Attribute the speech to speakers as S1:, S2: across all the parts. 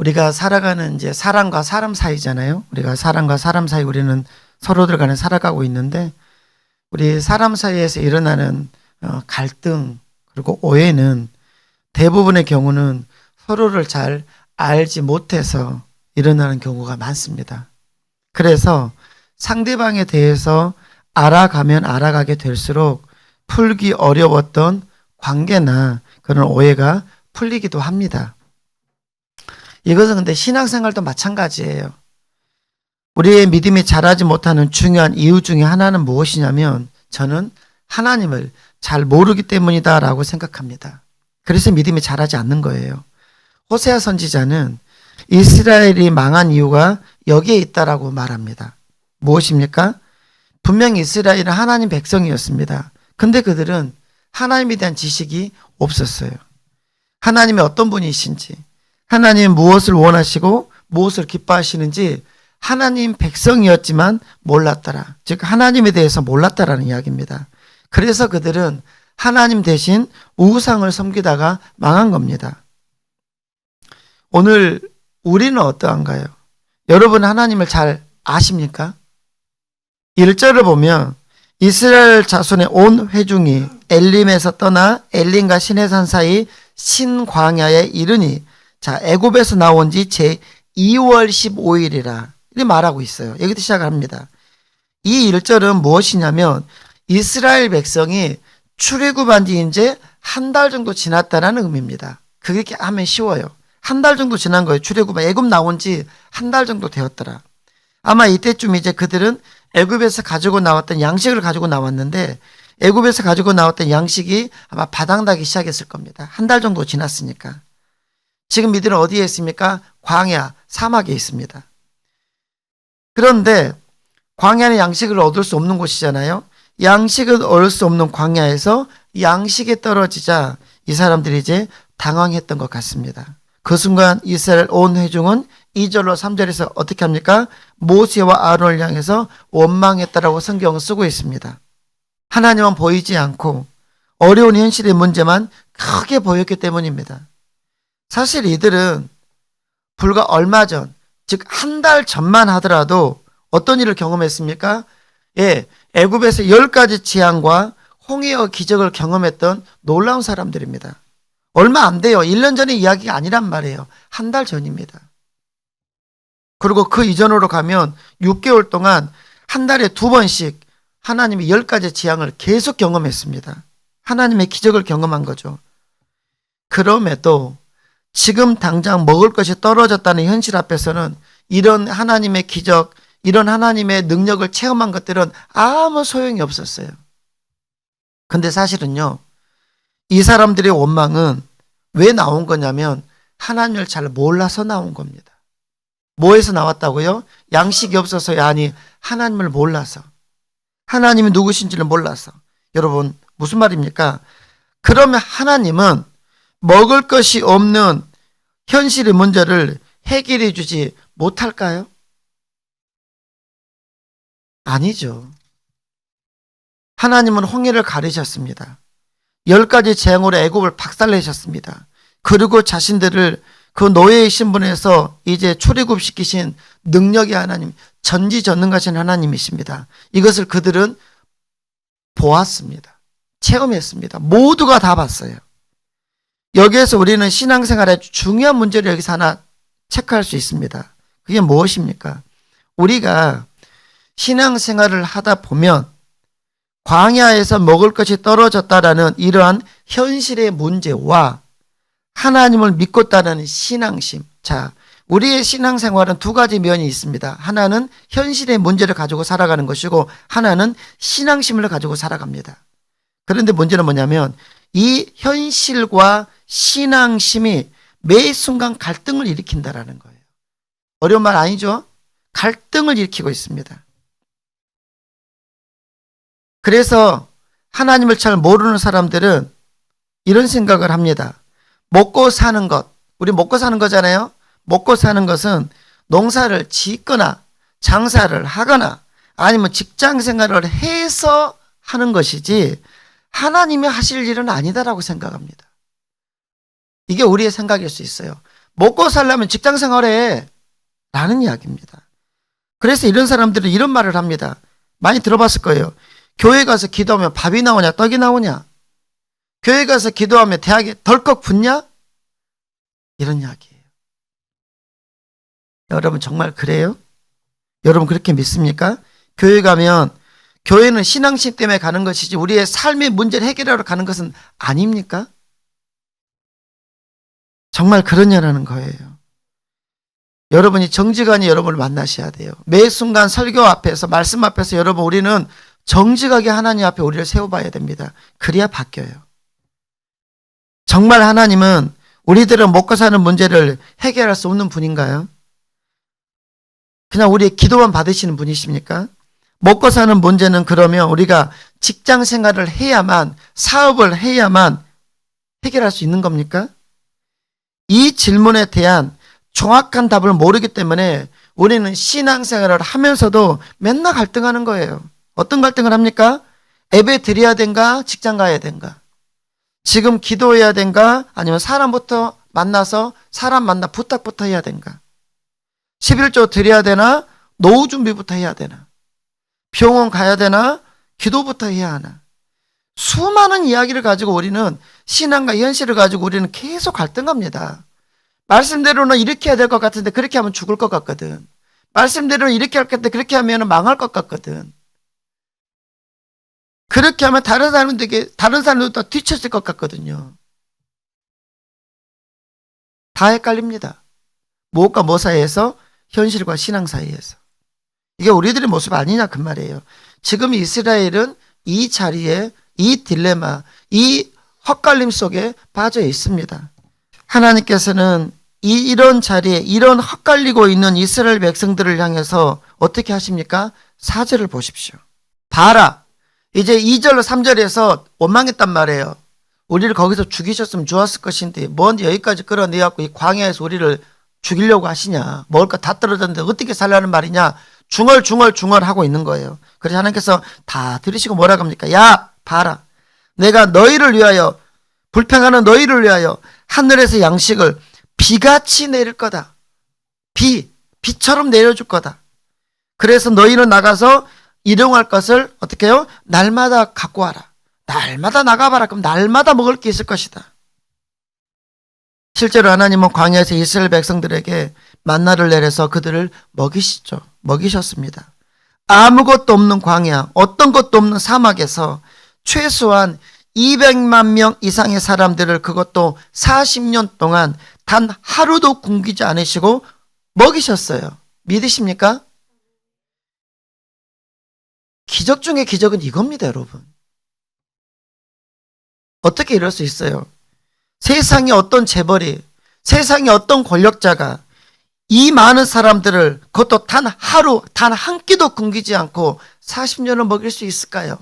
S1: 우리가 살아가는 이제 사람과 사람 사이잖아요. 우리가 사람과 사람 사이 우리는 서로들 간에 살아가고 있는데 우리 사람 사이에서 일어나는 갈등 그리고 오해는 대부분의 경우는 서로를 잘 알지 못해서 일어나는 경우가 많습니다. 그래서 상대방에 대해서 알아가면 알아가게 될수록 풀기 어려웠던 관계나 그런 오해가 풀리기도 합니다. 이것은 근데 신앙생활도 마찬가지예요. 우리의 믿음이 자라지 못하는 중요한 이유 중에 하나는 무엇이냐면 저는 하나님을 잘 모르기 때문이다 라고 생각합니다. 그래서 믿음이 자라지 않는 거예요. 호세아 선지자는 이스라엘이 망한 이유가 여기에 있다라고 말합니다. 무엇입니까? 분명히 이스라엘은 하나님 백성이었습니다. 근데 그들은 하나님에 대한 지식이 없었어요. 하나님이 어떤 분이신지, 하나님이 무엇을 원하시고 무엇을 기뻐하시는지 하나님 백성이었지만 몰랐더라. 즉 하나님에 대해서 몰랐다라는 이야기입니다. 그래서 그들은 하나님 대신 우상을 섬기다가 망한 겁니다. 오늘 우리는 어떠한가요? 여러분 하나님을 잘 아십니까? 1절을 보면 이스라엘 자손의 온 회중이 엘림에서 떠나 엘림과 시내산 사이 신광야에 이르니 자 애굽에서 나온 지 제 2월 15일이라 이렇게 말하고 있어요. 여기부터 시작합니다. 이 1절은 무엇이냐면 이스라엘 백성이 출애굽한 지 이제 한 달 정도 지났다는 의미입니다. 그렇게 하면 쉬워요. 한 달 정도 지난 거예요. 출애굽 애굽 나온 지 한 달 정도 되었더라. 아마 이때쯤 이제 그들은 애굽에서 가지고 나왔던 양식을 가지고 나왔는데 애굽에서 가지고 나왔던 양식이 아마 바닥나기 시작했을 겁니다. 한 달 정도 지났으니까. 지금 이들은 어디에 있습니까? 광야, 사막에 있습니다. 그런데 광야는 양식을 얻을 수 없는 곳이잖아요. 양식을 얻을 수 없는 광야에서 양식이 떨어지자 이 사람들이 이제 당황했던 것 같습니다. 그 순간 이스라엘 온 회중은 2절로 3절에서 어떻게 합니까? 모세와 아론을 향해서 원망했다라고 성경을 쓰고 있습니다. 하나님은 보이지 않고 어려운 현실의 문제만 크게 보였기 때문입니다. 사실 이들은 불과 얼마 전, 즉 한 달 전만 하더라도 어떤 일을 경험했습니까? 애굽에서 10가지 재앙과 홍해의 기적을 경험했던 놀라운 사람들입니다. 얼마 안 돼요. 1년 전의 이야기가 아니란 말이에요. 한 달 전입니다. 그리고 그 이전으로 가면 6개월 동안 한 달에 2번씩 하나님이 10가지 재앙을 계속 경험했습니다. 하나님의 기적을 경험한 거죠. 그럼에도 지금 당장 먹을 것이 떨어졌다는 현실 앞에서는 이런 하나님의 기적, 이런 하나님의 능력을 체험한 것들은 아무 소용이 없었어요. 근데 사실은요, 이 사람들의 원망은 왜 나온 거냐면 하나님을 잘 몰라서 나온 겁니다. 뭐에서 나왔다고요? 양식이 없어서야 아니 하나님을 몰라서. 하나님이 누구신지를 몰라서. 여러분 무슨 말입니까? 그러면 하나님은 먹을 것이 없는 현실의 문제를 해결해 주지 못할까요? 아니죠. 하나님은 홍해를 가르셨습니다. 10가지 재앙으로 애굽을 박살내셨습니다. 그리고 자신들을 그 노예의 신분에서 이제 출애굽시키신 능력의 하나님, 전지전능하신 하나님이십니다. 이것을 그들은 보았습니다. 체험했습니다. 모두가 다 봤어요. 여기에서 우리는 신앙생활의 중요한 문제를 여기서 하나 체크할 수 있습니다. 그게 무엇입니까? 우리가 신앙생활을 하다 보면 광야에서 먹을 것이 떨어졌다라는 이러한 현실의 문제와 하나님을 믿고 따르는 신앙심. 자, 우리의 신앙생활은 2가지 면이 있습니다. 하나는 현실의 문제를 가지고 살아가는 것이고 하나는 신앙심을 가지고 살아갑니다. 그런데 문제는 뭐냐면 이 현실과 신앙심이 매 순간 갈등을 일으킨다라는 거예요. 어려운 말 아니죠? 갈등을 일으키고 있습니다. 그래서 하나님을 잘 모르는 사람들은 이런 생각을 합니다. 먹고 사는 것, 우리 먹고 사는 거잖아요. 먹고 사는 것은 농사를 짓거나 장사를 하거나 아니면 직장 생활을 해서 하는 것이지 하나님이 하실 일은 아니다라고 생각합니다. 이게 우리의 생각일 수 있어요. 먹고 살려면 직장 생활해. 라는 이야기입니다. 그래서 이런 사람들은 이런 말을 합니다. 많이 들어봤을 거예요. 교회 가서 기도하면 밥이 나오냐 떡이 나오냐? 교회 가서 기도하면 대학에 덜컥 붙냐? 이런 이야기예요. 여러분 정말 그래요? 여러분 그렇게 믿습니까? 교회 가면 교회는 신앙심 때문에 가는 것이지 우리의 삶의 문제를 해결하러 가는 것은 아닙니까? 정말 그러냐라는 거예요. 여러분이 정직하니 여러분을 만나셔야 돼요. 매 순간 설교 앞에서 말씀 앞에서 여러분 우리는 정직하게 하나님 앞에 우리를 세워봐야 됩니다. 그래야 바뀌어요. 정말 하나님은 우리들은 먹고 사는 문제를 해결할 수 없는 분인가요? 그냥 우리의 기도만 받으시는 분이십니까? 먹고 사는 문제는 그러면 우리가 직장 생활을 해야만, 사업을 해야만 해결할 수 있는 겁니까? 이 질문에 대한 정확한 답을 모르기 때문에 우리는 신앙생활을 하면서도 맨날 갈등하는 거예요. 어떤 갈등을 합니까? 예배 드려야 된가? 직장 가야 된가? 지금 기도해야 된가? 아니면 사람부터 만나서 사람 만나 부탁부터 해야 된가? 11조 드려야 되나? 노후 준비부터 해야 되나? 병원 가야 되나? 기도부터 해야 하나? 수많은 이야기를 가지고 우리는 신앙과 현실을 가지고 우리는 계속 갈등합니다. 말씀대로는 이렇게 해야 될 것 같은데 그렇게 하면 죽을 것 같거든. 말씀대로는 이렇게 할 것 같은데 그렇게 하면 망할 것 같거든. 그렇게 하면 다른 사람들도 다 뒤처질 것 같거든요. 다 헷갈립니다. 무엇과 뭐 사이에서? 현실과 신앙 사이에서. 이게 우리들의 모습 아니냐 그 말이에요. 지금 이스라엘은 이 자리에 이 딜레마, 이 헛갈림 속에 빠져 있습니다. 하나님께서는 이런 자리에 이런 헛갈리고 있는 이스라엘 백성들을 향해서 어떻게 하십니까? 4절을 보십시오. 봐라. 이제 2절 3절에서 원망했단 말이에요. 우리를 거기서 죽이셨으면 좋았을 것인데 뭔 여기까지 끌어내갖고 이 광야에서 우리를 죽이려고 하시냐. 먹을 거 다 떨어졌는데 어떻게 살라는 말이냐. 중얼중얼 하고 있는 거예요. 그래서 하나님께서 다 들으시고 뭐라고 합니까? 야 봐라. 내가 너희를 위하여 불평하는 너희를 위하여 하늘에서 양식을 비같이 내릴 거다. 비처럼 내려줄 거다. 그래서 너희는 나가서 일용할 것을 어떻게 해요? 날마다 갖고 와라. 날마다 나가봐라. 그럼 날마다 먹을 게 있을 것이다. 실제로 하나님은 광야에서 이스라엘 백성들에게 만나를 내려서 그들을 먹이셨습니다. 아무것도 없는 광야, 어떤 것도 없는 사막에서 최소한 200만 명 이상의 사람들을 그것도 40년 동안 단 하루도 굶기지 않으시고 먹이셨어요. 믿으십니까? 기적 중에 기적은 이겁니다, 여러분. 어떻게 이럴 수 있어요? 세상에 어떤 재벌이, 세상에 어떤 권력자가 이 많은 사람들을 그것도 단 하루, 단 한 끼도 굶기지 않고 40년을 먹일 수 있을까요?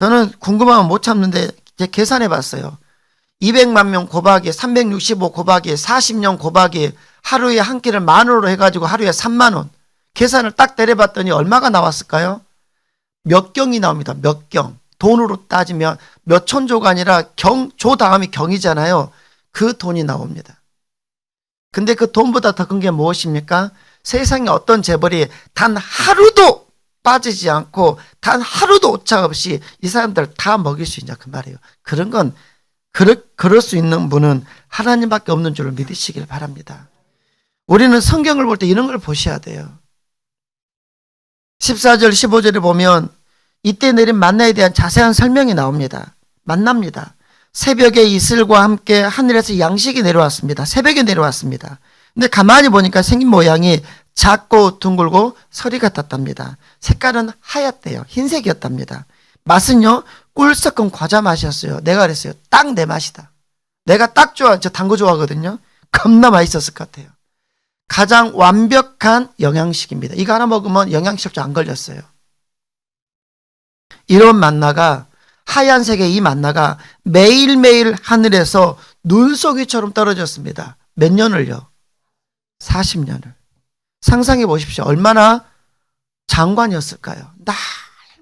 S1: 저는 궁금하면 못 참는데 계산해 봤어요. 200만 명 곱하기 365 곱하기 40년 곱하기 하루에 한 끼를 만원으로 해가지고 하루에 3만 원. 계산을 딱 때려봤더니 얼마가 나왔을까요? 몇 경이 나옵니다. 몇 경. 돈으로 따지면 몇 천조가 아니라 조 다음이 경이잖아요. 그 돈이 나옵니다. 근데 그 돈보다 더 큰 게 무엇입니까? 세상에 어떤 재벌이 단 하루도 빠지지 않고 단 하루도 오차 없이 이 사람들을 다 먹일 수 있냐 그 말이에요. 그런 건 그럴 수 있는 분은 하나님밖에 없는 줄을 믿으시길 바랍니다. 우리는 성경을 볼 때 이런 걸 보셔야 돼요. 14절 15절에 보면 이때 내린 만나에 대한 자세한 설명이 나옵니다. 만납니다. 새벽에 이슬과 함께 하늘에서 양식이 내려왔습니다. 새벽에 내려왔습니다. 근데 가만히 보니까 생긴 모양이 작고 둥글고 서리 같았답니다. 색깔은 하얗대요. 흰색이었답니다. 맛은요, 꿀 섞은 과자 맛이었어요. 내가 그랬어요. 딱 내 맛이다. 내가 딱 좋아. 저 단 거 좋아하거든요. 겁나 맛있었을 것 같아요. 가장 완벽한 영양식입니다. 이거 하나 먹으면 영양실조 안 걸렸어요. 이런 만나가, 하얀색의 이 만나가 매일매일 하늘에서 눈속이처럼 떨어졌습니다. 몇 년을요? 40년을. 상상해 보십시오. 얼마나 장관이었을까요?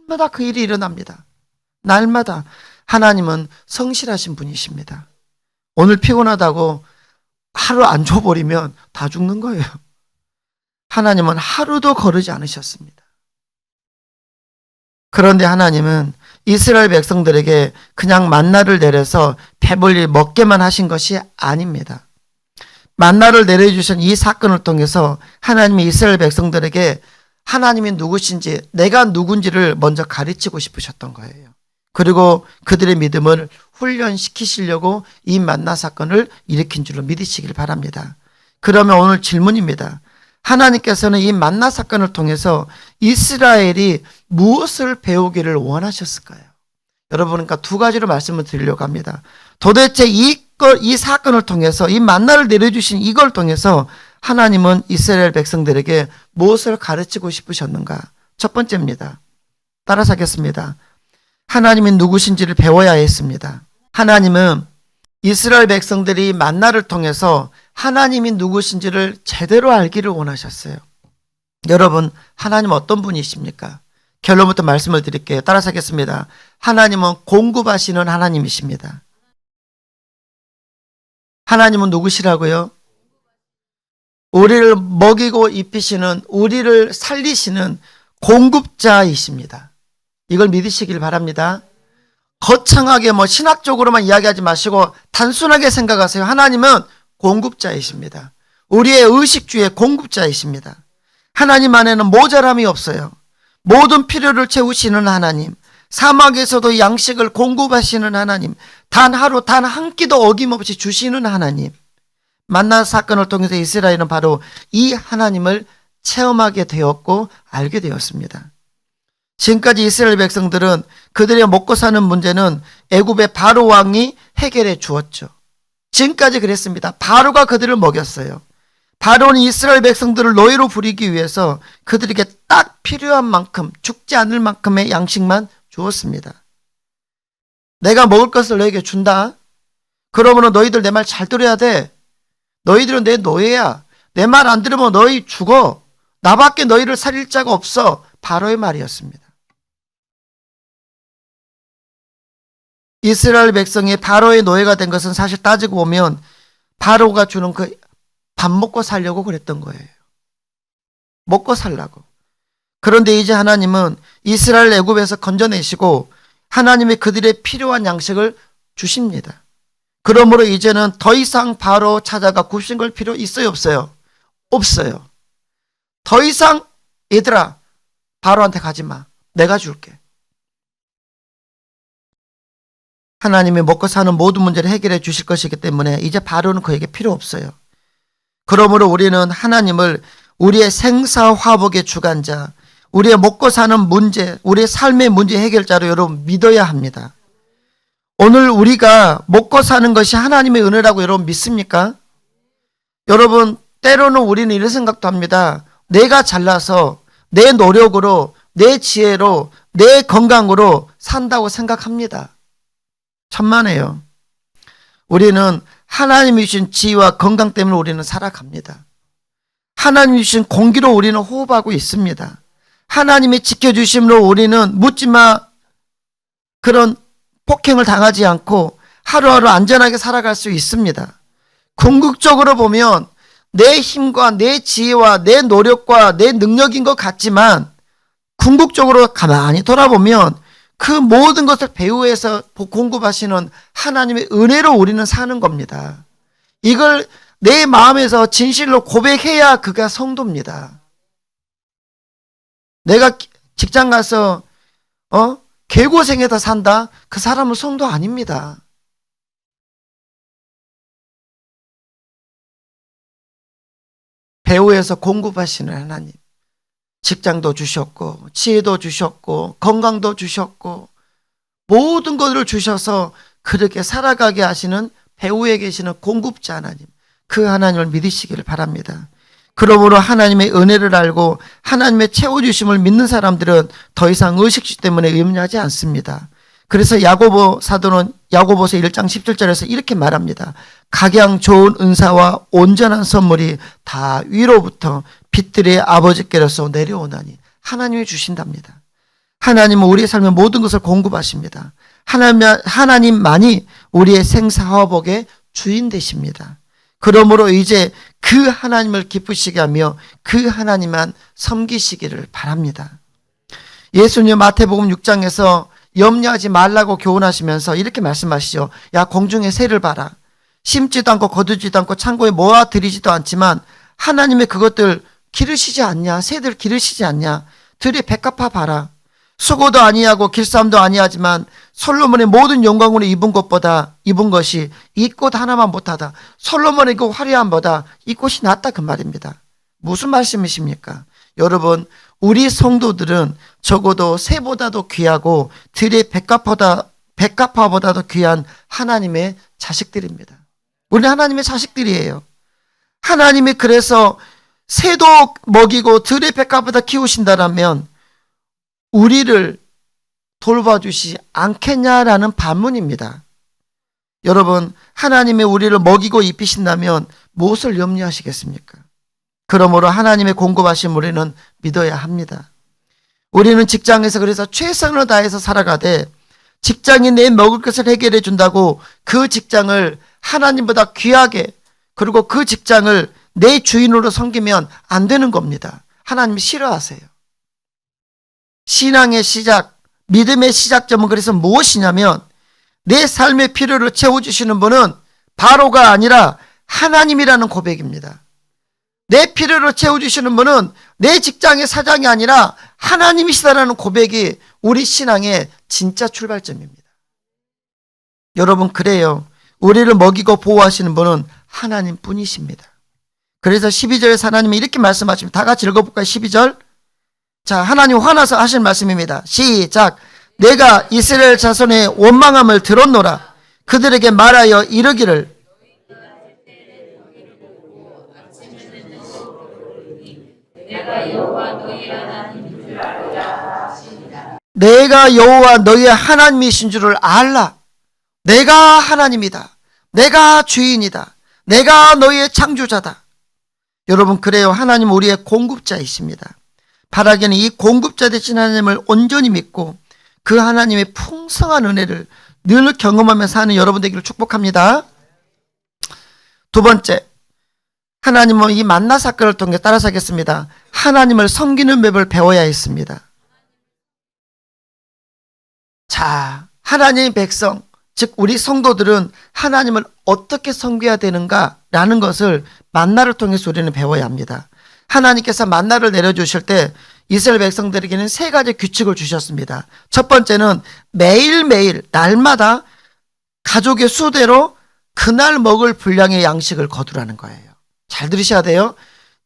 S1: 날마다 그 일이 일어납니다. 날마다. 하나님은 성실하신 분이십니다. 오늘 피곤하다고 하루 안 줘버리면 다 죽는 거예요. 하나님은 하루도 거르지 않으셨습니다. 그런데 하나님은 이스라엘 백성들에게 그냥 만나를 내려서 배불리 먹게만 하신 것이 아닙니다. 만나를 내려주신 이 사건을 통해서 하나님이 이스라엘 백성들에게 하나님이 누구신지, 내가 누군지를 먼저 가르치고 싶으셨던 거예요. 그리고 그들의 믿음을 훈련시키시려고 이 만나 사건을 일으킨 줄로 믿으시길 바랍니다. 그러면 오늘 질문입니다. 하나님께서는 이 만나 사건을 통해서 이스라엘이 무엇을 배우기를 원하셨을까요? 여러분, 그러니까 두 가지로 말씀을 드리려고 합니다. 도대체 이 사건을 통해서, 이 만나를 내려주신 이걸 통해서 하나님은 이스라엘 백성들에게 무엇을 가르치고 싶으셨는가? 첫 번째입니다. 따라서 하겠습니다. 하나님이 누구신지를 배워야 했습니다. 하나님은 이스라엘 백성들이 만나를 통해서 하나님이 누구신지를 제대로 알기를 원하셨어요. 여러분, 하나님 어떤 분이십니까? 결론부터 말씀을 드릴게요. 따라서 하겠습니다. 하나님은 공급하시는 하나님이십니다. 하나님은 누구시라고요? 우리를 먹이고 입히시는, 우리를 살리시는 공급자이십니다. 이걸 믿으시길 바랍니다. 거창하게 신학적으로만 이야기하지 마시고 단순하게 생각하세요. 하나님은 공급자이십니다. 우리의 의식주의 공급자이십니다. 하나님 안에는 모자람이 없어요. 모든 필요를 채우시는 하나님, 사막에서도 양식을 공급하시는 하나님, 단 하루 단 한 끼도 어김없이 주시는 하나님. 만나 사건을 통해서 이스라엘은 바로 이 하나님을 체험하게 되었고 알게 되었습니다. 지금까지 이스라엘 백성들은 그들의 먹고 사는 문제는 애굽의 바로 왕이 해결해 주었죠. 지금까지 그랬습니다. 바로가 그들을 먹였어요. 바로는 이스라엘 백성들을 노예로 부리기 위해서 그들에게 딱 필요한 만큼, 죽지 않을 만큼의 양식만 주었습니다. 내가 먹을 것을 너에게 준다. 그러므로 너희들 내 말 잘 들어야 돼. 너희들은 내 노예야. 내 말 안 들으면 너희 죽어. 나밖에 너희를 살릴 자가 없어. 바로의 말이었습니다. 이스라엘 백성이 바로의 노예가 된 것은 사실 따지고 보면 바로가 주는 그 밥 먹고 살려고 그랬던 거예요. 먹고 살라고. 그런데 이제 하나님은 이스라엘 애굽에서 건져내시고 하나님이 그들의 필요한 양식을 주십니다. 그러므로 이제는 더 이상 바로 찾아가 굽신걸 필요 있어요, 없어요? 없어요. 더 이상 얘들아 바로한테 가지 마. 내가 줄게. 하나님이 먹고 사는 모든 문제를 해결해 주실 것이기 때문에 이제 바로는 그에게 필요 없어요. 그러므로 우리는 하나님을 우리의 생사화복의 주관자, 우리의 먹고 사는 문제, 우리의 삶의 문제 해결자로 여러분 믿어야 합니다. 오늘 우리가 먹고 사는 것이 하나님의 은혜라고 여러분 믿습니까? 여러분, 때로는 우리는 이런 생각도 합니다. 내가 잘나서 내 노력으로, 내 지혜로, 내 건강으로 산다고 생각합니다. 천만에요. 우리는 하나님이 주신 지혜와 건강 때문에 우리는 살아갑니다. 하나님이 주신 공기로 우리는 호흡하고 있습니다. 하나님이 지켜주심으로 우리는 묻지마 그런 폭행을 당하지 않고 하루하루 안전하게 살아갈 수 있습니다. 궁극적으로 보면 내 힘과 내 지혜와 내 노력과 내 능력인 것 같지만 궁극적으로 가만히 돌아보면 그 모든 것을 배후에서 공급하시는 하나님의 은혜로 우리는 사는 겁니다. 이걸 내 마음에서 진실로 고백해야 그가 성도입니다. 내가 직장 가서 개고생해서 산다? 그 사람은 성도 아닙니다. 배후에서 공급하시는 하나님. 직장도 주셨고 지혜도 주셨고 건강도 주셨고 모든 것을 주셔서 그렇게 살아가게 하시는 배후에 계시는 공급자 하나님, 그 하나님을 믿으시기를 바랍니다. 그러므로 하나님의 은혜를 알고 하나님의 채워주심을 믿는 사람들은 더 이상 의식주 때문에 의문하지 않습니다. 그래서 야고보 사도는 야고보서 1장 17절에서 이렇게 말합니다. 각양 좋은 은사와 온전한 선물이 다 위로부터 빛들의 아버지께로서 내려오나니 하나님이 주신답니다. 하나님은 우리의 삶의 모든 것을 공급하십니다. 하나님만이 우리의 생사화복의 주인 되십니다. 그러므로 이제 그 하나님을 기쁘시게 하며 그 하나님만 섬기시기를 바랍니다. 예수님 마태복음 6장에서 염려하지 말라고 교훈하시면서 이렇게 말씀하시죠. 야, 공중의 새를 봐라. 심지도 않고 거두지도 않고 창고에 모아들이지도 않지만 하나님의 그것들 기르시지 않냐? 새들 기르시지 않냐? 들의 백합화 봐라. 수고도 아니하고 길쌈도 아니하지만 솔로몬의 모든 영광으로 입은 것이 이 꽃 하나만 못하다. 솔로몬의 그 화려함보다 이 꽃이 낫다, 그 말입니다. 무슨 말씀이십니까? 여러분, 우리 성도들은 적어도 새보다도 귀하고 들의 백합화보다도 귀한 하나님의 자식들입니다. 우리는 하나님의 자식들이에요. 하나님이 그래서 새도 먹이고 들의 백합보다 키우신다라면 우리를 돌봐주시지 않겠냐라는 반문입니다. 여러분, 하나님이 우리를 먹이고 입히신다면 무엇을 염려하시겠습니까? 그러므로 하나님의 공급하신 우리는 믿어야 합니다. 우리는 직장에서 그래서 최선을 다해서 살아가되 직장이 내 먹을 것을 해결해 준다고 그 직장을 하나님보다 귀하게, 그리고 그 직장을 내 주인으로 섬기면 안 되는 겁니다. 하나님이 싫어하세요. 신앙의 시작, 믿음의 시작점은 그래서 무엇이냐면 내 삶의 필요를 채워주시는 분은 바로가 아니라 하나님이라는 고백입니다. 내 필요를 채워주시는 분은 내 직장의 사장이 아니라 하나님이시다라는 고백이 우리 신앙의 진짜 출발점입니다. 여러분, 그래요. 우리를 먹이고 보호하시는 분은 하나님 뿐이십니다. 그래서 12절에서 하나님이 이렇게 말씀하십니다. 다 같이 읽어볼까요? 12절. 자, 하나님 화나서 하신 말씀입니다. 시작. 내가 이스라엘 자손의 원망함을 들었노라. 그들에게 말하여 이르기를 내가 여호와 너희의 하나님이신 줄을 알라. 내가 하나님이다. 내가 주인이다. 내가 너희의 창조자다. 여러분, 그래요. 하나님 우리의 공급자이십니다. 바라기는 이 공급자 되신 하나님을 온전히 믿고 그 하나님의 풍성한 은혜를 늘 경험하며 사는 여러분 되기를 축복합니다. 두 번째, 하나님은 이 만나 사건을 통해 따라서 하겠습니다. 하나님을 섬기는 법을 배워야 했습니다. 자, 하나님의 백성, 즉 우리 성도들은 하나님을 어떻게 섬겨야 되는가라는 것을 만나를 통해서 우리는 배워야 합니다. 하나님께서 만나를 내려주실 때 이스라엘 백성들에게는 세 가지 규칙을 주셨습니다. 첫 번째는 매일매일 날마다 가족의 수대로 그날 먹을 분량의 양식을 거두라는 거예요. 잘 들으셔야 돼요.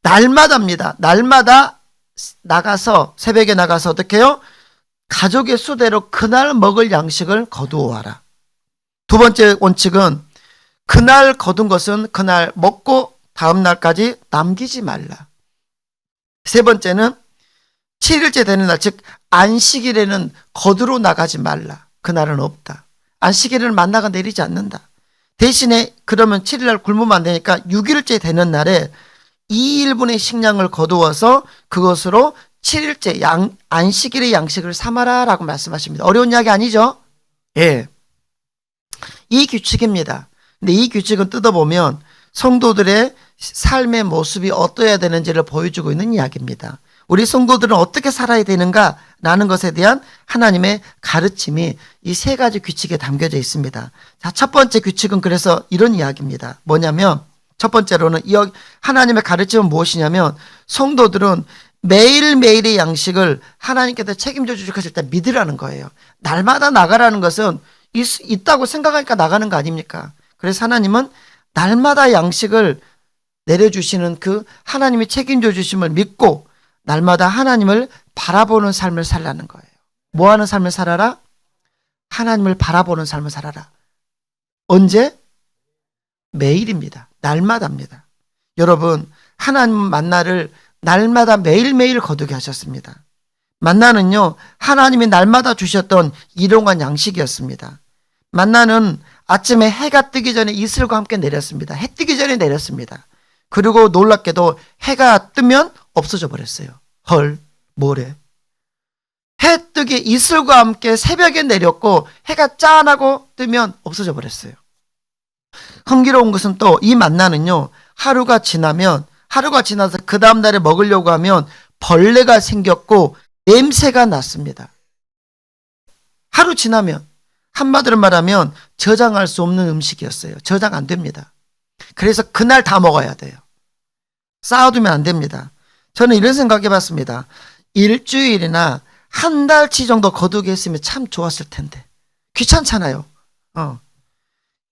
S1: 날마다입니다. 날마다 나가서, 새벽에 나가서 어떻게 해요? 가족의 수대로 그날 먹을 양식을 거두어 와라. 두 번째 원칙은 그날 거둔 것은 그날 먹고 다음 날까지 남기지 말라. 세 번째는 7일째 되는 날, 즉 안식일에는 거두러 나가지 말라. 그날은 없다. 안식일에는 만나가 내리지 않는다. 대신에 그러면 7일날 굶으면 안 되니까 6일째 되는 날에 2인분의 식량을 거두어서 그것으로 7일째 안식일의 양식을 삼아라 라고 말씀하십니다. 어려운 이야기 아니죠? 예. 이 규칙입니다. 근데 이 규칙은 뜯어보면 성도들의 삶의 모습이 어떠해야 되는지를 보여주고 있는 이야기입니다. 우리 성도들은 어떻게 살아야 되는가라는 것에 대한 하나님의 가르침이 이 세 가지 규칙에 담겨져 있습니다. 자, 첫 번째 규칙은 그래서 이런 이야기입니다. 뭐냐면 첫 번째로는 하나님의 가르침은 무엇이냐면 성도들은 매일매일의 양식을 하나님께서 책임져 주실 때 믿으라는 거예요. 날마다 나가라는 것은 있다고 생각하니까 나가는 거 아닙니까? 그래서 하나님은 날마다 양식을 내려주시는 그 하나님이 책임져 주심을 믿고 날마다 하나님을 바라보는 삶을 살라는 거예요. 뭐 하는 삶을 살아라? 하나님을 바라보는 삶을 살아라. 언제? 매일입니다. 날마다입니다. 여러분, 하나님 만나를 날마다 매일매일 거두게 하셨습니다. 만나는요, 하나님이 날마다 주셨던 일용한 양식이었습니다. 만나는 아침에 해가 뜨기 전에 이슬과 함께 내렸습니다. 해 뜨기 전에 내렸습니다. 그리고 놀랍게도 해가 뜨면 없어져 버렸어요. 헐, 뭐래? 해 뜨기 이슬과 함께 새벽에 내렸고 해가 짠하고 뜨면 없어져 버렸어요. 흥미로운 것은 또 이 만나는요, 하루가 지나서 그 다음날에 먹으려고 하면 벌레가 생겼고 냄새가 났습니다. 하루 지나면, 한마디로 말하면 저장할 수 없는 음식이었어요. 저장 안 됩니다. 그래서 그날 다 먹어야 돼요. 쌓아두면 안 됩니다. 저는 이런 생각 해봤습니다. 일주일이나 한 달치 정도 거두게 했으면 참 좋았을 텐데. 귀찮잖아요.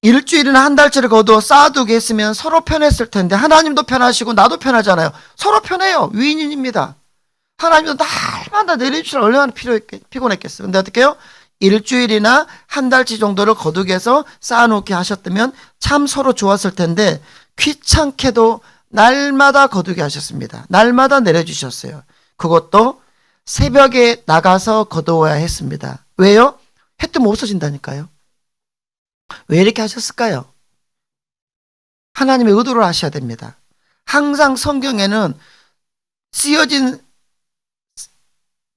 S1: 일주일이나 한 달치를 거두어 쌓아두게 했으면 서로 편했을 텐데, 하나님도 편하시고 나도 편하잖아요. 서로 편해요. 윈윈입니다. 하나님도 날마다 내려주시라 얼마나 피곤했겠어요. 근데 어떻게 해요? 일주일이나 한 달치 정도를 거두게 해서 쌓아놓게 하셨다면 참 서로 좋았을 텐데, 귀찮게도 날마다 거두게 하셨습니다. 날마다 내려주셨어요. 그것도 새벽에 나가서 거두어야 했습니다. 왜요? 해 뜨면 없어진다니까요. 왜 이렇게 하셨을까요? 하나님의 의도를 아셔야 됩니다. 항상 성경에는 쓰여진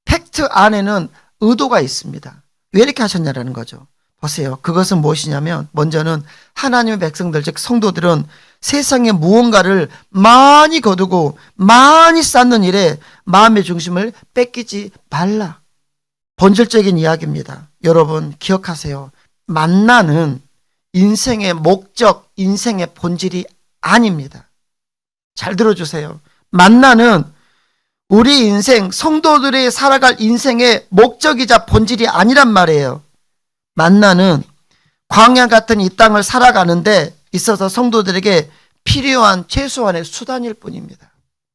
S1: 팩트 안에는 의도가 있습니다. 왜 이렇게 하셨냐라는 거죠. 보세요. 그것은 무엇이냐면, 먼저는 하나님의 백성들, 즉 성도들은 세상에 무언가를 많이 거두고 많이 쌓는 일에 마음의 중심을 뺏기지 말라. 본질적인 이야기입니다. 여러분 기억하세요. 만나는 인생의 목적, 인생의 본질이 아닙니다. 잘 들어주세요. 만나는 우리 인생, 성도들이 살아갈 인생의 목적이자 본질이 아니란 말이에요. 만나는 광야 같은 이 땅을 살아가는데 있어서 성도들에게 필요한 최소한의 수단일 뿐입니다.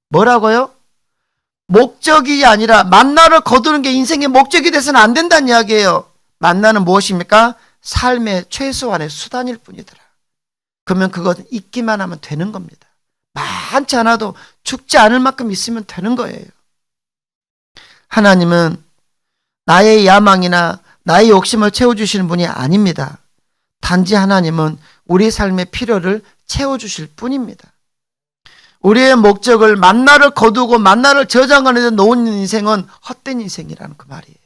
S1: 뭐라고요? 목적이 아니라 만나를 거두는 게 인생의 목적이 돼서는 안 된다는 이야기예요. 만나는 무엇입니까? 삶의 최소한의 수단일 뿐이더라. 그러면 그것은 있기만 하면 되는 겁니다. 많지 않아도 죽지 않을 만큼 있으면 되는 거예요. 하나님은 나의 야망이나 나의 욕심을 채워주시는 분이 아닙니다. 단지 하나님은 우리 삶의 필요를 채워주실 뿐입니다. 우리의 목적을 만나를 거두고 만나를 저장하는 데 놓은 인생은 헛된 인생이라는 그 말이에요.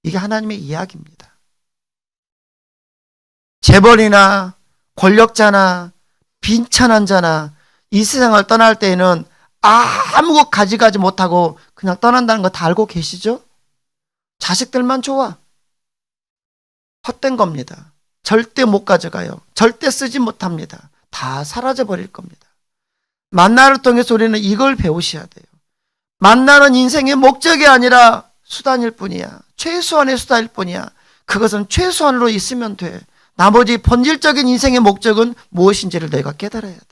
S1: 이게 하나님의 이야기입니다. 재벌이나 권력자나 빈천한 자나 이 세상을 떠날 때에는 아무것 가져가지 못하고 그냥 떠난다는 거 다 알고 계시죠? 자식들만 좋아. 헛된 겁니다. 절대 못 가져가요. 절대 쓰지 못합니다. 다 사라져 버릴 겁니다. 만나를 통해서 우리는 이걸 배우셔야 돼요. 만나는 인생의 목적이 아니라 수단일 뿐이야. 최소한의 수단일 뿐이야. 그것은 최소한으로 있으면 돼. 나머지 본질적인 인생의 목적은 무엇인지를 내가 깨달아야 돼.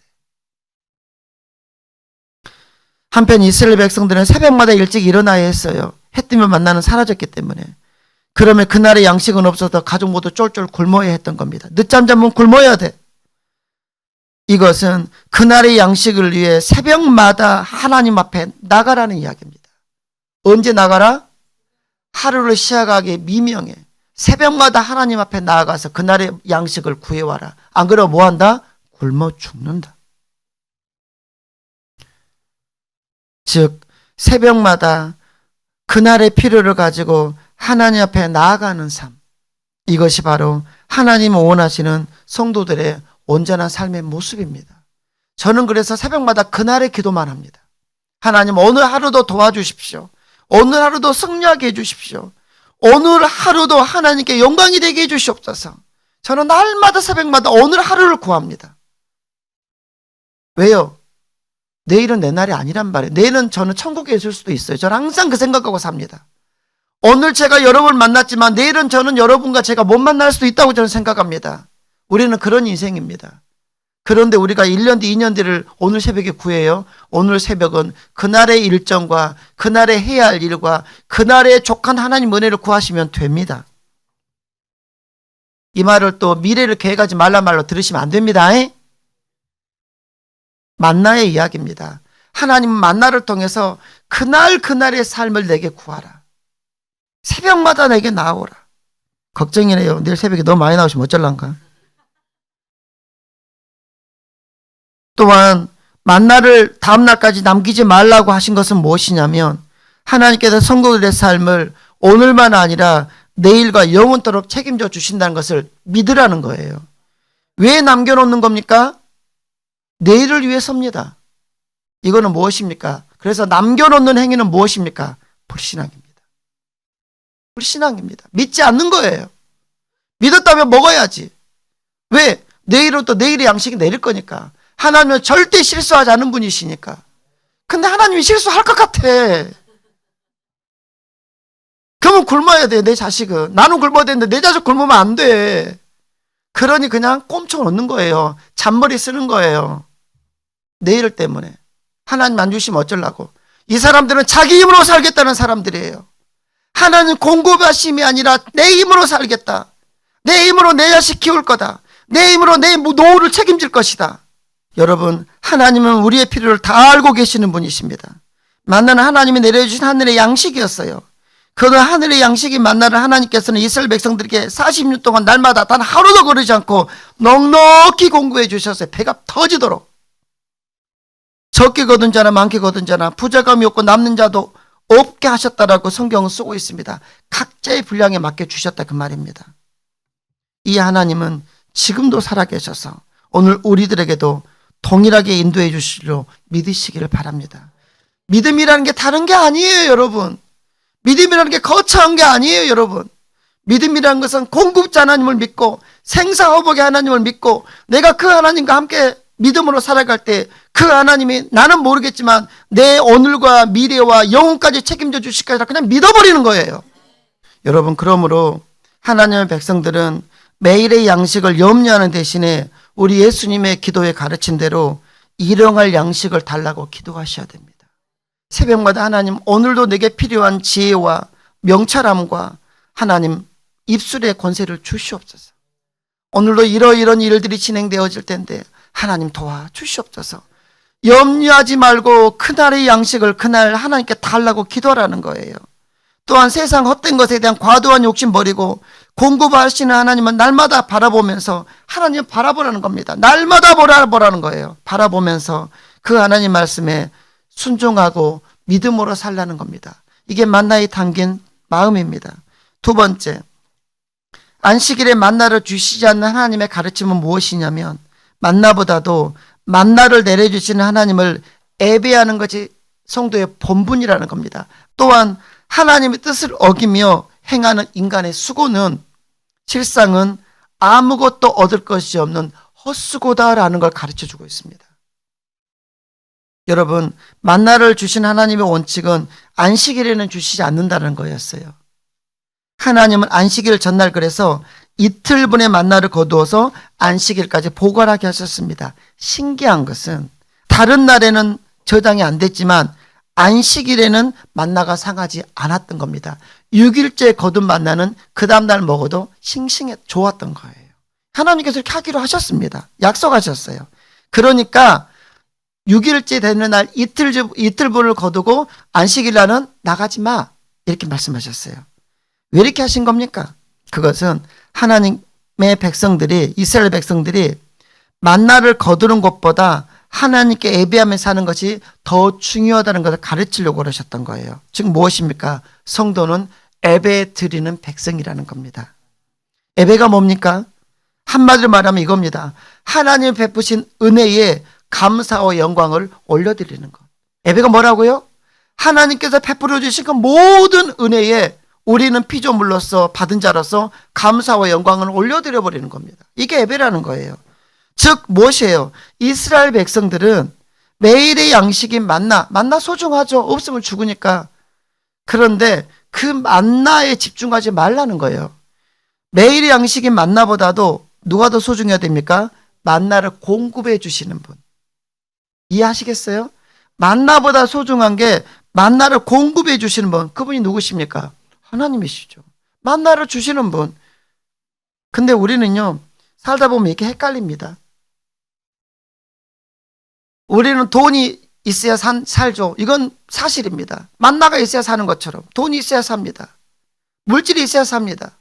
S1: 한편 이스라엘 백성들은 새벽마다 일찍 일어나야 했어요. 해 뜨면 만나는 사라졌기 때문에. 그러면 그날의 양식은 없어서 가족 모두 쫄쫄 굶어야 했던 겁니다. 늦잠 자면 굶어야 돼. 이것은 그날의 양식을 위해 새벽마다 하나님 앞에 나가라는 이야기입니다. 언제 나가라? 하루를 시작하기 미명에 새벽마다 하나님 앞에 나아가서 그날의 양식을 구해와라. 안 그러면 뭐한다? 굶어 죽는다. 즉 새벽마다 그날의 필요를 가지고 하나님 앞에 나아가는 삶, 이것이 바로 하나님이 원하시는 성도들의 온전한 삶의 모습입니다. 저는 그래서 새벽마다 그날의 기도만 합니다. 하나님 오늘 하루도 도와주십시오. 오늘 하루도 승리하게 해주십시오. 오늘 하루도 하나님께 영광이 되게 해주시옵소서. 저는 날마다 새벽마다 오늘 하루를 구합니다. 왜요? 내일은 내 날이 아니란 말이에요. 내일은 저는 천국에 있을 수도 있어요. 저는 항상 그 생각하고 삽니다. 오늘 제가 여러분을 만났지만 내일은 저는 여러분과 제가 못 만날 수도 있다고 저는 생각합니다. 우리는 그런 인생입니다. 그런데 우리가 1년 뒤, 2년 뒤를 오늘 새벽에 구해요. 오늘 새벽은 그날의 일정과 그날의 해야 할 일과 그날의 족한 하나님 은혜를 구하시면 됩니다. 이 말을 또 미래를 계획하지 말란 말로 들으시면 안 됩니다. 만나의 이야기입니다. 하나님은 만나를 통해서 그날의 삶을 내게 구하라. 새벽마다 내게 나오라. 걱정이네요. 내일 새벽에 너무 많이 나오시면 어쩔란가. 또한 만나를 다음날까지 남기지 말라고 하신 것은 무엇이냐면 하나님께서 성도들의 삶을 오늘만 아니라 내일과 영원토록 책임져 주신다는 것을 믿으라는 거예요. 왜 남겨놓는 겁니까? 내일을 위해서입니다. 이거는 무엇입니까? 그래서 남겨놓는 행위는 무엇입니까? 불신앙입니다. 불신앙입니다. 믿지 않는 거예요. 믿었다면 먹어야지. 왜? 내일은 또 내일의 양식이 내릴 거니까. 하나님은 절대 실수하지 않은 분이시니까. 근데 하나님이 실수할 것 같아. 그러면 굶어야 돼, 내 자식은. 나는 굶어야 되는데 내 자식 굶으면 안 돼. 그러니 그냥 꼼쳐 놓는 거예요. 잔머리 쓰는 거예요. 내일 때문에. 하나님 안 주시면 어쩌려고. 이 사람들은 자기 힘으로 살겠다는 사람들이에요. 하나님 공급하심이 아니라 내 힘으로 살겠다. 내 힘으로 내 자식 키울 거다. 내 힘으로 내 노후를 책임질 것이다. 여러분, 하나님은 우리의 필요를 다 알고 계시는 분이십니다. 만나는 하나님이 내려주신 하늘의 양식이었어요. 그 하늘의 양식이 만나를 하나님께서는 이스라엘 백성들에게 40년 동안 날마다 단 하루도 거르지 않고 넉넉히 공급해 주셨어요. 배가 터지도록. 적게 거둔 자나 많게 거둔 자나 부자감이 없고 남는 자도 없게 하셨다라고 성경은 쓰고 있습니다. 각자의 분량에 맞게 주셨다 그 말입니다. 이 하나님은 지금도 살아계셔서 오늘 우리들에게도 동일하게 인도해 주시려 믿으시기를 바랍니다. 믿음이라는 게 다른 게 아니에요, 여러분. 믿음이라는 게 거창한 게 아니에요, 여러분. 믿음이라는 것은 공급자 하나님을 믿고 생사화복의 하나님을 믿고 내가 그 하나님과 함께 믿음으로 살아갈 때 그 하나님이 나는 모르겠지만 내 오늘과 미래와 영혼까지 책임져 주실 것이라 그냥 믿어버리는 거예요. 여러분, 그러므로 하나님의 백성들은 매일의 양식을 염려하는 대신에 우리 예수님의 기도에 가르친 대로 일용할 양식을 달라고 기도하셔야 됩니다. 새벽마다 하나님, 오늘도 내게 필요한 지혜와 명철함과 하나님 입술의 권세를 주시옵소서. 오늘도 이러이런 일들이 진행되어질 텐데 하나님 도와주시옵소서. 염려하지 말고 그날의 양식을 그날 하나님께 달라고 기도하라는 거예요. 또한 세상 헛된 것에 대한 과도한 욕심 버리고 공급하시는 하나님은 날마다 바라보면서 하나님 바라보라는 겁니다. 날마다 바라보라는 거예요. 바라보면서 그 하나님 말씀에 순종하고 믿음으로 살라는 겁니다. 이게 만나에 담긴 마음입니다. 두 번째, 안식일에 만나를 주시지 않는 하나님의 가르침은 무엇이냐면 만나보다도 만나를 내려주시는 하나님을 예배하는 것이 성도의 본분이라는 겁니다. 또한 하나님의 뜻을 어기며 행하는 인간의 수고는 실상은 아무것도 얻을 것이 없는 헛수고다라는 걸 가르쳐주고 있습니다. 여러분, 만나를 주신 하나님의 원칙은 안식일에는 주시지 않는다는 거였어요. 하나님은 안식일 전날 그래서 이틀분의 만나를 거두어서 안식일까지 보관하게 하셨습니다. 신기한 것은 다른 날에는 저장이 안 됐지만 안식일에는 만나가 상하지 않았던 겁니다. 6일째 거둔 만나는 그 다음날 먹어도 싱싱해 좋았던 거예요. 하나님께서 이렇게 하기로 하셨습니다. 약속하셨어요. 그러니까 6일째 되는 날 이틀분을 거두고 안식일 날은 나가지 마 이렇게 말씀하셨어요. 왜 이렇게 하신 겁니까? 그것은 하나님의 백성들이, 이스라엘 백성들이 만나를 거두는 것보다 하나님께 예배하며 사는 것이 더 중요하다는 것을 가르치려고 그러셨던 거예요. 즉 무엇입니까? 성도는 예배 드리는 백성이라는 겁니다. 예배가 뭡니까? 한마디로 말하면 이겁니다. 하나님 베푸신 은혜에 감사와 영광을 올려드리는 것. 예배가 뭐라고요? 하나님께서 베풀어 주신 그 모든 은혜에 우리는 피조물로서 받은 자로서 감사와 영광을 올려드려 버리는 겁니다. 이게 예배라는 거예요. 즉 무엇이에요? 이스라엘 백성들은 매일의 양식인 만나 소중하죠. 없으면 죽으니까. 그런데 그 만나에 집중하지 말라는 거예요. 매일의 양식인 만나보다도 누가 더 소중해야 됩니까? 만나를 공급해 주시는 분. 이해하시겠어요? 만나보다 소중한 게 만나를 공급해 주시는 분. 그분이 누구십니까? 하나님이시죠. 만나를 주시는 분. 근데 우리는요, 살다 보면 이렇게 헷갈립니다. 우리는 돈이 있어야 살죠. 이건 사실입니다. 만나가 있어야 사는 것처럼 돈이 있어야 삽니다. 물질이 있어야 삽니다.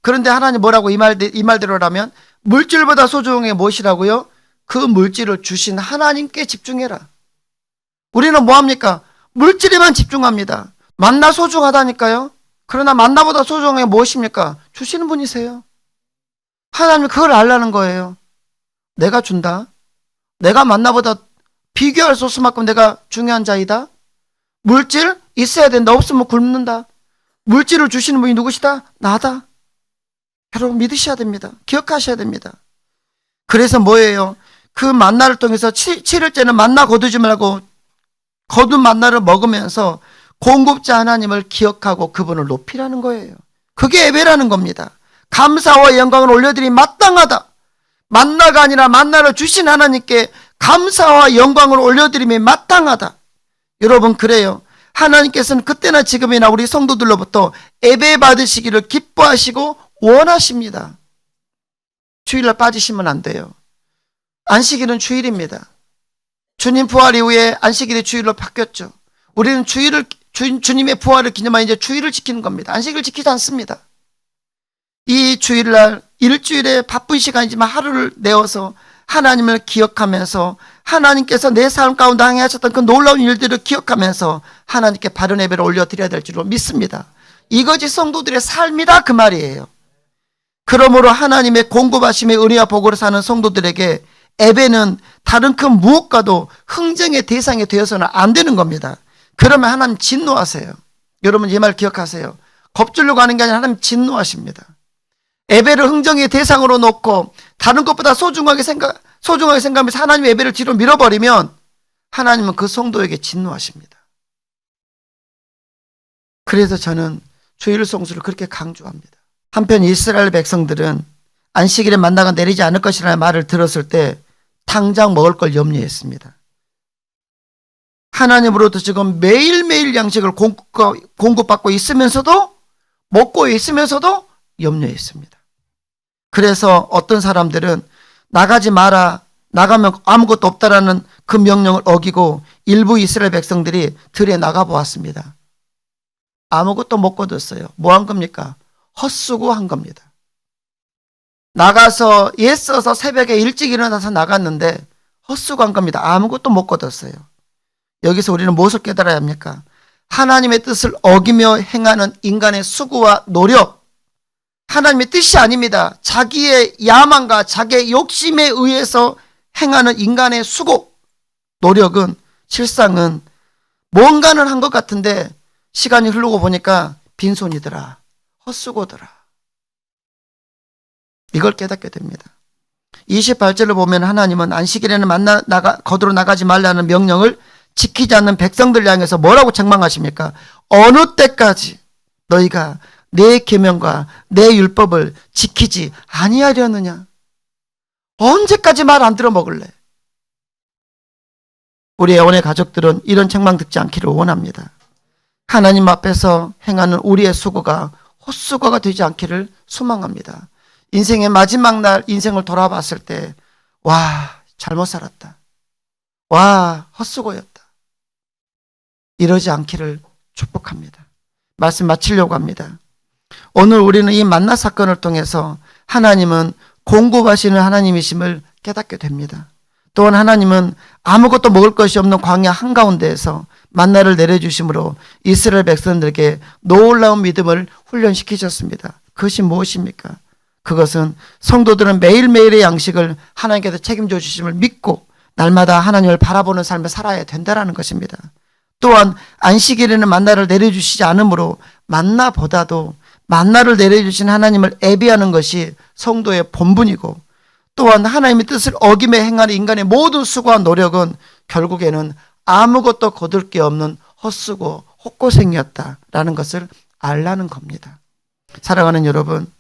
S1: 그런데 하나님 뭐라고 이 말대로라면 물질보다 소중한 게 무엇이라고요? 그 물질을 주신 하나님께 집중해라. 우리는 뭐합니까? 물질에만 집중합니다. 만나 소중하다니까요. 그러나 만나보다 소중한 게 무엇입니까? 주시는 분이세요. 하나님은 그걸 알라는 거예요. 내가 준다. 내가 만나보다 비교할 수 없을 만큼 내가 중요한 자이다. 물질 있어야 된다. 없으면 굶는다. 물질을 주시는 분이 누구시다? 나다. 여러분 믿으셔야 됩니다. 기억하셔야 됩니다. 그래서 뭐예요? 그 만나를 통해서 7일째는 만나 거두지 말고 거둔 만나를 먹으면서 공급자 하나님을 기억하고 그분을 높이라는 거예요. 그게 예배라는 겁니다. 감사와 영광을 올려드리니 마땅하다. 만나가 아니라 만나를 주신 하나님께 감사와 영광을 올려드림이 마땅하다. 여러분 그래요. 하나님께서는 그때나 지금이나 우리 성도들로부터 예배 받으시기를 기뻐하시고 원하십니다. 주일날 빠지시면 안 돼요. 안식일은 주일입니다. 주님 부활 이후에 안식일이 주일로 바뀌었죠. 우리는 주님의 부활을 기념하여 이제 주일을 지키는 겁니다. 안식일을 지키지 않습니다. 이 주일날 일주일에 바쁜 시간이지만 하루를 내어서 하나님을 기억하면서 하나님께서 내 삶 가운데 행하셨던 그 놀라운 일들을 기억하면서 하나님께 바른 예배를 올려드려야 될 줄로 믿습니다. 이것이 성도들의 삶이다 그 말이에요. 그러므로 하나님의 공급하심의 은혜와 복으로 사는 성도들에게 예배는 다른 그 무엇과도 흥정의 대상이 되어서는 안 되는 겁니다. 그러면 하나님 진노하세요. 여러분 이 말 기억하세요. 겁주려고 하는 게 아니라 하나님 진노하십니다. 예배를 흥정의 대상으로 놓고 다른 것보다 소중하게 생각하면서 하나님의 예배를 뒤로 밀어버리면 하나님은 그 성도에게 진노하십니다. 그래서 저는 주일 성수를 그렇게 강조합니다. 한편 이스라엘 백성들은 안식일에 만나가 내리지 않을 것이라는 말을 들었을 때 당장 먹을 걸 염려했습니다. 하나님으로부터 지금 매일매일 양식을 공급받고 있으면서도 먹고 있으면서도 염려했습니다. 그래서 어떤 사람들은 나가지 마라, 나가면 아무것도 없다라는 그 명령을 어기고 일부 이스라엘 백성들이 들에 나가보았습니다. 아무것도 못 거뒀어요. 뭐 한 겁니까? 헛수고한 겁니다. 나가서 애써서 새벽에 일찍 일어나서 나갔는데 헛수고한 겁니다. 아무것도 못 거뒀어요. 여기서 우리는 무엇을 깨달아야 합니까? 하나님의 뜻을 어기며 행하는 인간의 수고와 노력, 하나님의 뜻이 아닙니다. 자기의 야망과 자기의 욕심에 의해서 행하는 인간의 수고, 노력은 실상은 뭔가는 한 것 같은데 시간이 흐르고 보니까 빈손이더라, 헛수고더라. 이걸 깨닫게 됩니다. 28절을 보면 하나님은 안식일에는 거두러 나가지 말라는 명령을 지키지 않는 백성들 향해서 뭐라고 책망하십니까? 어느 때까지 너희가 내 계명과 내 율법을 지키지 아니하려느냐? 언제까지 말 안 들어 먹을래? 우리 애원의 가족들은 이런 책망 듣지 않기를 원합니다. 하나님 앞에서 행하는 우리의 수고가 헛수고가 되지 않기를 소망합니다. 인생의 마지막 날 인생을 돌아봤을 때 와, 잘못 살았다. 와, 헛수고였다. 이러지 않기를 축복합니다. 말씀 마치려고 합니다. 오늘 우리는 이 만나 사건을 통해서 하나님은 공급하시는 하나님이심을 깨닫게 됩니다. 또한 하나님은 아무것도 먹을 것이 없는 광야 한가운데에서 만나를 내려주심으로 이스라엘 백성들에게 놀라운 믿음을 훈련시키셨습니다. 그것이 무엇입니까? 그것은 성도들은 매일매일의 양식을 하나님께서 책임져 주심을 믿고 날마다 하나님을 바라보는 삶을 살아야 된다는 것입니다. 또한 안식일에는 만나를 내려주시지 않으므로 만나보다도 만나를 내려주신 하나님을 예배하는 것이 성도의 본분이고, 또한 하나님의 뜻을 어기며 행하는 인간의 모든 수고와 노력은 결국에는 아무것도 거둘 게 없는 헛수고 헛고생이었다라는 것을 알라는 겁니다. 사랑하는 여러분,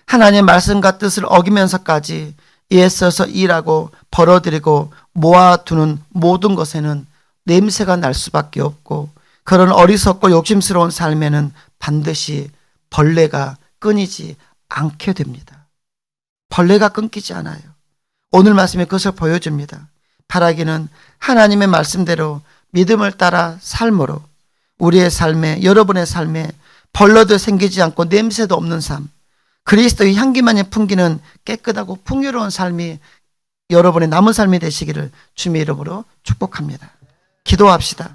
S1: 하나님의 말씀과 뜻을 어기면서까지 애써서 일하고 벌어들이고 모아두는 모든 것에는 냄새가 날 수밖에 없고, 그런 어리석고 욕심스러운 삶에는 반드시 벌레가 끊이지 않게 됩니다. 벌레가 끊기지 않아요. 오늘 말씀이 그것을 보여줍니다. 바라기는 하나님의 말씀대로 믿음을 따라 삶으로 우리의 삶에, 여러분의 삶에 벌레도 생기지 않고 냄새도 없는 삶, 그리스도의 향기만이 풍기는 깨끗하고 풍요로운 삶이 여러분의 남은 삶이 되시기를 주님의 이름으로 축복합니다. 기도합시다.